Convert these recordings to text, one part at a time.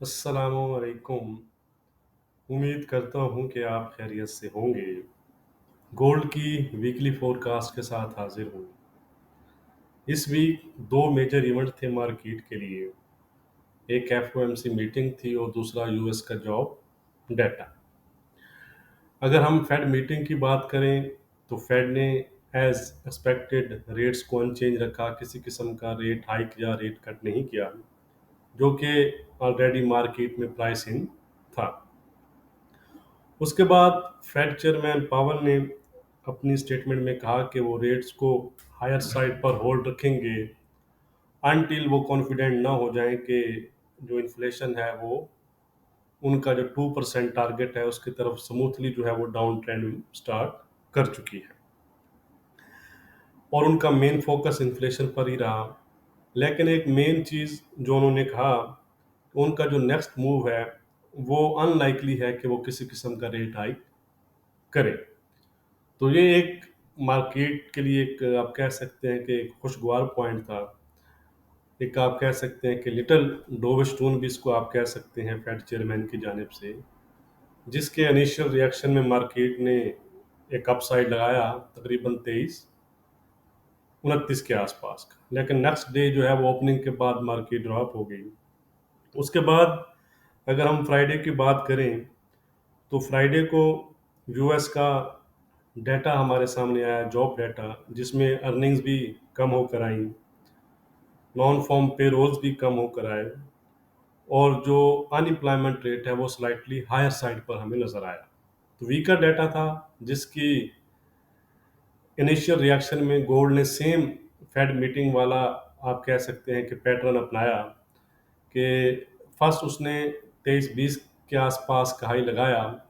अस्सलामुअलैकुम। उम्मीद करता हूँ कि आप खैरियत से होंगे। गोल्ड की वीकली फोरकास्ट के साथ हाजिर हूँ। इस वीक दो मेजर इवेंट थे मार्केट के लिए। एक एफओएमसी मीटिंग थी और दूसरा यूएस का जॉब डाटा। अगर हम फेड मीटिंग की बात करें तो फेड ने एज एक्सपेक्टेड रेट्स को अनचेंज रखा, किसी किस्म का रेट हाइक या रेट कट नहीं किया, जो कि ऑलरेडी मार्केट में प्राइस इन था। उसके बाद फेड चेयरमैन पावन ने अपनी स्टेटमेंट में कहा कि वो रेट्स को हायर साइड पर होल्ड रखेंगे अनटिल वो कॉन्फिडेंट ना हो जाएं कि जो इन्फ्लेशन है वो उनका जो 2% टारगेट है उसकी तरफ स्मूथली जो है वो डाउन ट्रेंड स्टार्ट कर चुकी है और उनका मेन फोकस इन्फ्लेशन पर ही रहा। लेकिन एक मेन चीज़ जो उन्होंने कहा, उनका जो नेक्स्ट मूव है वो अनलाइकली है कि वो किसी किस्म का रेट हाइक करें। तो ये एक मार्केट के लिए एक आप कह सकते हैं कि एक खुशगवार पॉइंट था। एक आप कह सकते हैं कि लिटिल डोवस्टोन भी इसको आप कह सकते हैं फेड चेयरमैन की जानिब से, जिसके इनिशियल रिएक्शन में मार्केट ने एक अपसाइड लगाया तकरीबन 23-29 के आसपास का। लेकिन नेक्स्ट डे जो है वो ओपनिंग के बाद मार्केट ड्रॉप हो गई। उसके बाद अगर हम फ्राइडे की बात करें तो फ्राइडे को यूएस का डाटा हमारे सामने आया, जॉब डाटा, जिसमें अर्निंग्स भी कम होकर आई, नॉन फॉर्म पे रोल्स भी कम होकर आए और जो अनएम्प्लॉयमेंट रेट है वो स्लाइटली हायर साइड पर हमें नज़र आया। तो वीकर डाटा था, जिसकी इनिशियल रिएक्शन में गोल्ड ने सेम फेड मीटिंग वाला आप कह सकते हैं कि पैटर्न अपनाया कि फर्स्ट उसने 23-20 के आसपास का हाई लगाया,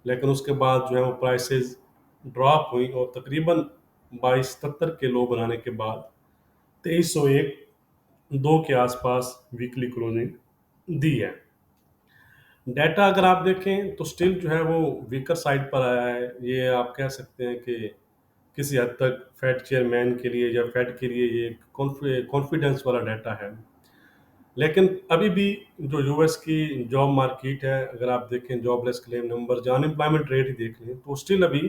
लेकिन उसके बाद जो है वो प्राइसेस ड्रॉप हुई और तकरीबन 2270 के लो बनाने के बाद 2301 दो के आसपास वीकली क्लोजिंग दी है। डाटा अगर आप देखें तो स्टिल जो है वो वीकर साइड पर आया है। ये आप कह सकते हैं कि किसी हद तक फेड चेयरमैन के लिए या फेड के लिए ये कॉन्फिडेंस वाला डाटा है। लेकिन अभी भी जो यूएस की जॉब मार्केट है, अगर आप देखें जॉबलेस क्लेम नंबर या अनएम्प्लॉयमेंट रेट ही देख लें तो स्टिल अभी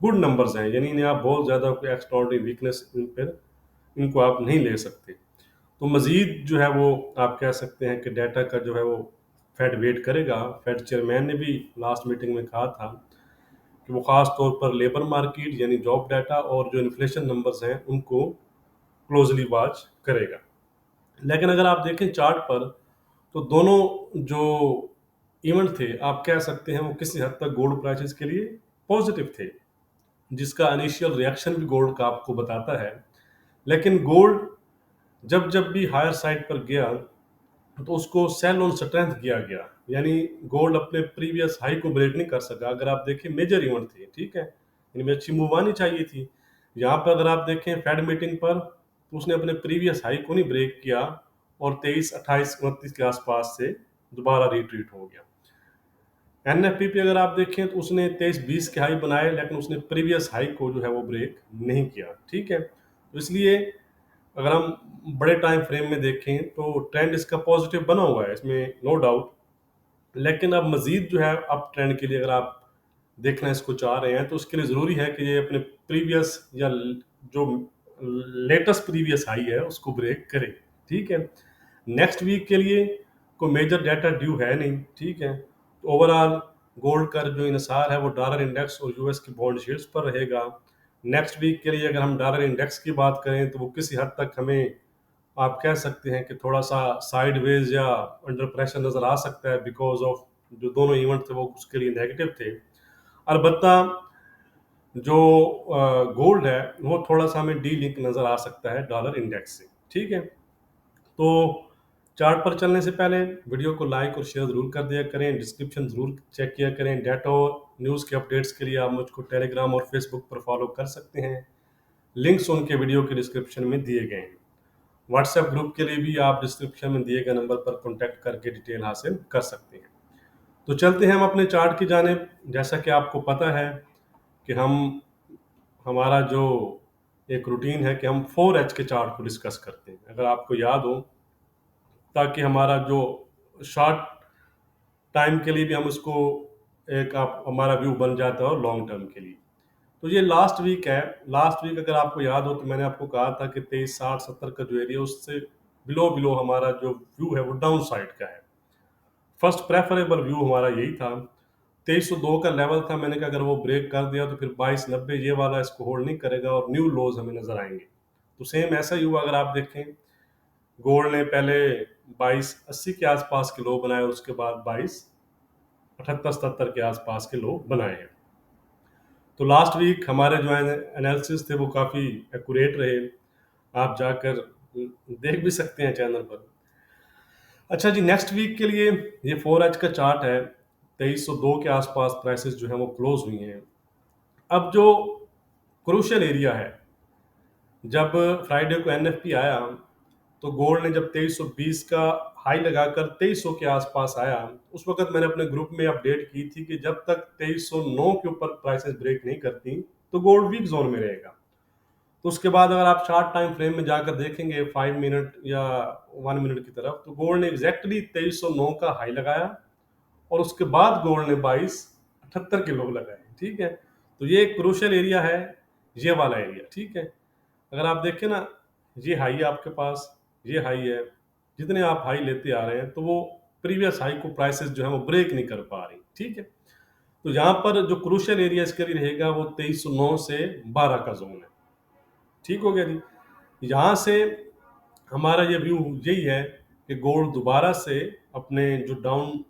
गुड नंबर्स हैं, यानी इन्हें आप बहुत ज़्यादा कोई एक्स्ट्रॉर्डिनरी वीकनेस इन पर इनको आप नहीं ले सकते। तो मज़ीद जो है वो आप कह सकते हैं कि डाटा का जो है वो फेड वेट करेगा। फेड चेयरमैन ने भी लास्ट मीटिंग में कहा था कि वो ख़ास तौर पर लेबर मार्केट यानी जॉब डाटा और जो इन्फ्लेशन नंबर्स हैं उनको क्लोजली वॉच करेगा। लेकिन अगर आप देखें चार्ट पर तो दोनों जो इवेंट थे आप कह सकते हैं वो किसी हद तक गोल्ड प्राइसेस के लिए पॉजिटिव थे, जिसका इनिशियल रिएक्शन भी गोल्ड का आपको बताता है। लेकिन गोल्ड जब जब भी हायर साइड पर गया तो उसको सेल ऑन स्ट्रेंथ किया गया, यानी गोल्ड अपने प्रीवियस हाई को ब्रेक नहीं कर सका। अगर आप देखें मेजर इवेंट थे, ठीक है, इनमें अच्छी मूव आनी चाहिए थी। यहाँ पर अगर आप देखें फेड मीटिंग पर तो उसने अपने प्रीवियस हाई को नहीं ब्रेक किया और 23 28 29 के आसपास से दोबारा रिट्रीट हो गया। एनएफपी पे अगर आप देखें तो उसने 23-20 के हाई बनाए, लेकिन उसने प्रीवियस हाई को जो है वो ब्रेक नहीं किया, ठीक है। तो इसलिए अगर हम बड़े टाइम फ्रेम में देखें तो ट्रेंड इसका पॉजिटिव बना हुआ है, इसमें नो डाउट। लेकिन अब मजीद जो है अप ट्रेंड के लिए अगर आप देखना इसको चाह रहे हैं तो उसके लिए ज़रूरी है कि ये अपने प्रीवियस या जो लेटेस्ट प्रीवियस हाई है उसको ब्रेक करे, ठीक है। नेक्स्ट वीक के लिए कोई मेजर डाटा ड्यू है नहीं, ठीक है। तो ओवरऑल गोल्ड का जो इनसार है वो डॉलर इंडेक्स और यूएस की बॉन्ड शीट्स पर रहेगा। नेक्स्ट वीक के लिए अगर हम डॉलर इंडेक्स की बात करें तो वो किसी हद तक हमें आप कह सकते हैं कि थोड़ा सा साइडवेज या अंडर प्रेशर नज़र आ सकता है, बिकॉज ऑफ जो दोनों इवेंट थे वो उसके लिए नेगेटिव थे। अलबत्ता जो गोल्ड है वो थोड़ा सा हमें डी लिंक नज़र आ सकता है डॉलर इंडेक्स से, ठीक है। तो चार्ट पर चलने से पहले वीडियो को लाइक और शेयर ज़रूर कर दिया करें, डिस्क्रिप्शन ज़रूर चेक किया करें। डाटा और न्यूज़ के अपडेट्स के लिए आप मुझको टेलीग्राम और फेसबुक पर फॉलो कर सकते हैं, लिंक्स उनके वीडियो के डिस्क्रिप्शन में दिए गए हैं। व्हाट्सएप ग्रुप के लिए भी आप डिस्क्रिप्शन में दिए गए नंबर पर कॉन्टैक्ट करके डिटेल हासिल कर सकते हैं। तो चलते हैं हम अपने चार्ट की जानिब। जैसा कि आपको पता है कि हमारा जो एक रूटीन है कि हम 4H के चार्ट को डिस्कस करते हैं, अगर आपको याद हो, ताकि हमारा जो शॉर्ट टाइम के लिए भी हम उसको एक आप हमारा व्यू बन जाता है और लॉन्ग टर्म के लिए। तो ये लास्ट वीक है। लास्ट वीक अगर आपको याद हो तो मैंने आपको कहा था कि 2360-70 का जो एरिया उससे बिलो बिलो हमारा जो व्यू है वो डाउन साइड का है। फर्स्ट प्रेफरेबल व्यू हमारा यही था। 2302 का लेवल था, मैंने कहा अगर वो ब्रेक कर दिया तो फिर 2290 ये वाला इसको होल्ड नहीं करेगा और न्यू लोज हमें नजर आएंगे। तो सेम ऐसा ही हुआ। अगर आप देखें, गोल्ड ने पहले 2280 के आसपास के लो बनाए, उसके बाद 2278-77 के आसपास के लो बनाए हैं। तो लास्ट वीक हमारे जो एनालिसिस थे वो काफ़ी एक्यूरेट रहे। आप जाकर देख भी सकते हैं चैनल पर। अच्छा जी, नेक्स्ट वीक के लिए ये 4H का चार्ट है। 2302 के आसपास प्राइसेस जो है वो क्लोज हुई हैं। अब जो क्रूशियल एरिया है, जब फ्राइडे को एनएफपी आया तो गोल्ड ने जब 2320 का हाई लगाकर 2300 के आसपास आया, उस वक्त मैंने अपने ग्रुप में अपडेट की थी कि जब तक 2309 के ऊपर प्राइसेस ब्रेक नहीं करती तो गोल्ड वीक जोन में रहेगा। तो उसके बाद अगर आप शार्ट टाइम फ्रेम में जाकर देखेंगे 5 मिनट या 1 मिनट की तरफ, तो गोल्ड ने एग्जैक्टली 2309 का हाई लगाया और उसके बाद गोल्ड ने 2278 के लो लगाए। ठीक है, तो ये एक क्रूशियल एरिया है, ये वाला एरिया। ठीक है, अगर आप देखें ना, ये हाई है आपके पास, ये हाई है। जितने आप हाई लेते आ रहे हैं तो वो प्रीवियस हाई को प्राइसेस जो है वो ब्रेक नहीं कर पा रही। ठीक है, तो यहाँ पर जो क्रूशियल एरिया इसके लिए रहेगा वो 2309 से 12 का जोन है। ठीक हो गया जी। यहाँ से हमारा ये व्यू यही है कि गोल्ड दोबारा से अपने जो डाउन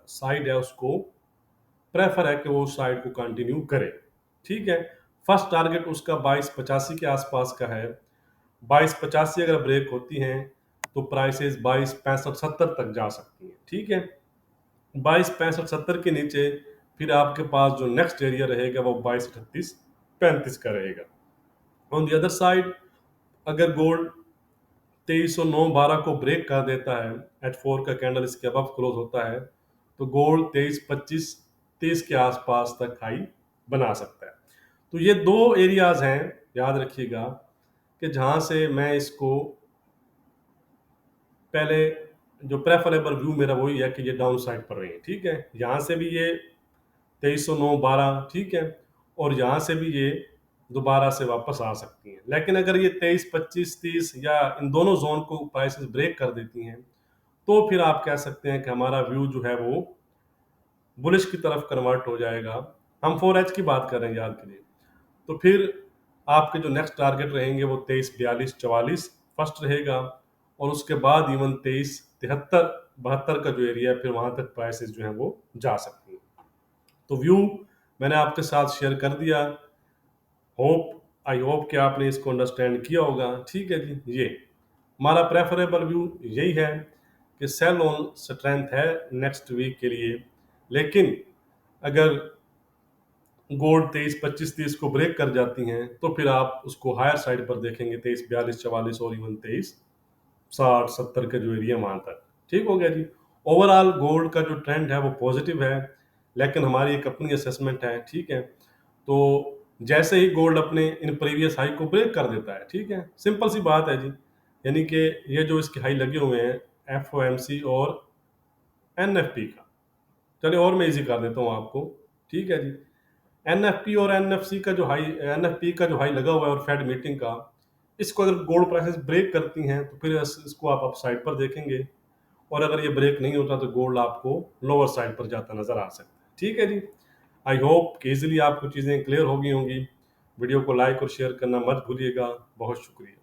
साइड है उसको प्रेफर है कि वो उस साइड को कंटिन्यू करे। ठीक है, फर्स्ट टारगेट उसका 2285 के आसपास का है। 2285 अगर ब्रेक होती हैं तो प्राइसेस 2265-70 तक जा सकती हैं। ठीक है, 2265-70 के नीचे फिर आपके पास जो नेक्स्ट एरिया रहेगा वो 2238-35 का रहेगा। ऑन दी अदर साइड, अगर गोल्ड 2309-12 को ब्रेक कर देता है, H4 का कैंडल इसके अबव क्लोज होता है, तो गोल्ड 2325-30 के आसपास तक हाई बना सकता है। तो ये दो एरियाज हैं, याद रखिएगा, कि जहां से मैं इसको पहले जो प्रेफरेबल व्यू मेरा वही है कि ये डाउन साइड पर रही है। ठीक है, यहाँ से भी ये 2309-12, ठीक है, और यहाँ से भी ये दोबारा से वापस आ सकती हैं। लेकिन अगर ये 23-25-30 या इन दोनों जोन को प्राइसेस ब्रेक कर देती हैं तो फिर आप कह सकते हैं कि हमारा व्यू जो है वो बुलिश की तरफ कन्वर्ट हो जाएगा। हम 4H की बात कर रहे हैं याद के लिए। तो फिर आपके जो नेक्स्ट टारगेट रहेंगे वो 23-42-44 फर्स्ट रहेगा, और उसके बाद इवन 23-73-72 का जो एरिया है फिर वहां तक प्राइसेस जो है वो जा सकती हैं। तो व्यू मैंने आपके साथ शेयर कर दिया। आई होप कि आपने इसको अंडरस्टैंड किया होगा। ठीक है जी, ये हमारा प्रेफरेबल व्यू यही है कि सेल ऑन स्ट्रेंथ है नेक्स्ट वीक के लिए। लेकिन अगर गोल्ड 23-25-30 को ब्रेक कर जाती हैं तो फिर आप उसको हायर साइड पर देखेंगे 23-42-44 और इवन 23-60-70 का जो एरिया वहां तक। ठीक हो गया जी। ओवरऑल गोल्ड का जो ट्रेंड है वो पॉजिटिव है, लेकिन हमारी एक अपनी असेसमेंट है। ठीक है, तो जैसे ही गोल्ड अपने इन प्रीवियस हाई को ब्रेक कर देता है, ठीक है, सिंपल सी बात है जी, यानी कि ये जो इसके हाई लगे हुए हैं FOMC और NFP का, चलिए और मैं इजी कर देता हूँ आपको। ठीक है जी, NFP और NFC का जो हाई, NFP का जो हाई लगा हुआ है और फेड मीटिंग का, इसको अगर गोल्ड प्राइसेस ब्रेक करती हैं तो फिर इसको आप अप साइड पर देखेंगे, और अगर ये ब्रेक नहीं होता तो गोल्ड आपको लोअर साइड पर जाता नजर आ सकता है। ठीक है जी, आई होप कि इजीली आपको चीज़ें क्लियर हो गई होंगी। वीडियो को लाइक और शेयर करना मत भूलिएगा। बहुत शुक्रिया।